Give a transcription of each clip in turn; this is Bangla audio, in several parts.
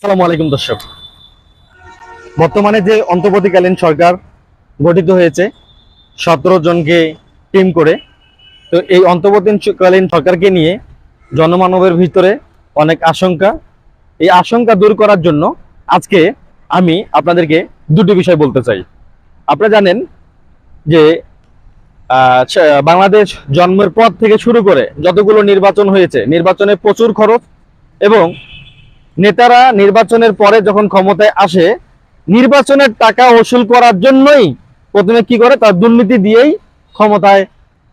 আসসালামু আলাইকুম দর্শক। বর্তমানে যে অন্তর্বর্তীকালীন সরকার গঠিত হয়েছে 17 জনকে টিম করে, তো এই অন্তর্বর্তীকালীন সরকারকে নিয়ে জনমানবের ভিতরে অনেক আশঙ্কা। এই আশঙ্কা দূর করার জন্য আজকে আমি আপনাদেরকে দুটি বিষয় বলতে চাই। আপনারা জানেন যে বাংলাদেশ জন্মের পর থেকে শুরু করে যতগুলো নির্বাচন হয়েছে, নির্বাচনে প্রচুর খরচ এবং নেতারা নির্বাচনের পরে যখন ক্ষমতায় আসে নির্বাচনের টাকা ওসুল করার জন্যই প্রথমে কি করে, তার দুর্নীতি দিয়েই ক্ষমতায়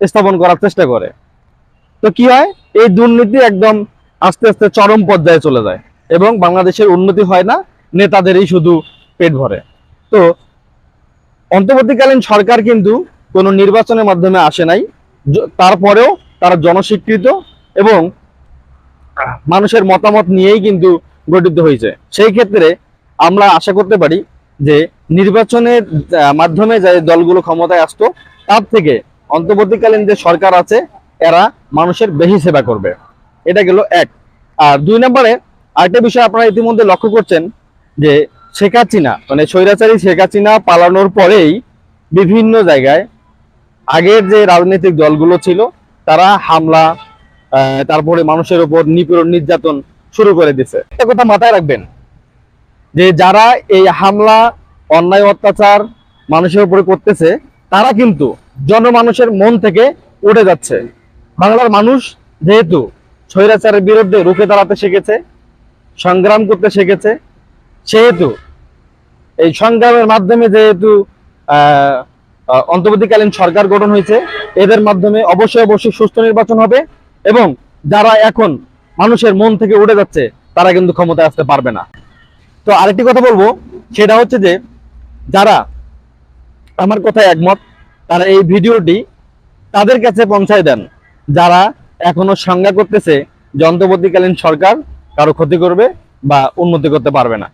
স্থাপন করার চেষ্টা করে। তো কি হয়, এই দুর্নীতি একদম আস্তে আস্তে চরম পর্যায়ে চলে যায় এবং বাংলাদেশের উন্নতি হয় না, নেতাদেরই শুধু পেট ভরে। তো অন্তর্বর্তীকালীন সরকার কিন্তু কোনো নির্বাচনের মাধ্যমে আসে নাই, তারপরেও তারা জনস্বীকৃত এবং মানুষের মতামত নিয়েই কিন্তু গঠিত হয়েছে। সেই ক্ষেত্রে আমরা আশা করতে পারি যে নির্বাচনের মাধ্যমে যে দলগুলো ক্ষমতায় আসতো তার থেকে অন্তর্বর্তীকালীন যে সরকার আছে এরা মানুষের বেশি সেবা করবে। এটা গেল এক। আর দুই নম্বরে আরেকটা বিষয় আপনারা ইতিমধ্যে লক্ষ্য করছেন যে শেখ হাসিনা মানে স্বৈরাচারী শেখ হাসিনা পালানোর পরেই বিভিন্ন জায়গায় আগের যে রাজনৈতিক দলগুলো ছিল তারা হামলা, তারপরে মানুষের উপর নিপীড়ন নির্যাতন শুরু করে দিছে। একটা কথা মাথায় রাখবেন যে যারা এই হামলা অন্যায় অত্যাচার মানুষের উপরে করতেছে তারা কিন্তু জনমানুষের মন থেকে উঠে যাচ্ছে। বাংলার মানুষ যেহেতু স্বৈরাচারের বিরুদ্ধে রুখে দাঁড়াতে শিখেছে, সংগ্রাম করতে শিখেছে, সেহেতু এই সংগ্রামের মাধ্যমে যেহেতু অন্তর্বর্তীকালীন সরকার গঠন হয়েছে, এদের মাধ্যমে অবশ্যই অবশ্যই সুষ্ঠু নির্বাচন হবে এবং যারা এখন মানুষের মন থেকে উঠে যাচ্ছে তারা কিন্তু ক্ষমতায় আসতে পারবে না। তো আরেকটি কথা বলবো, সেটা হচ্ছে যে যারা আমার কথায় একমত তারা এই ভিডিওটি তাদের কাছে পৌঁছায় দেন যারা এখনো সংজ্ঞা করতেছে যে অন্তর্বর্তীকালীন সরকার কারো ক্ষতি করবে বা উন্নতি করতে পারবে না।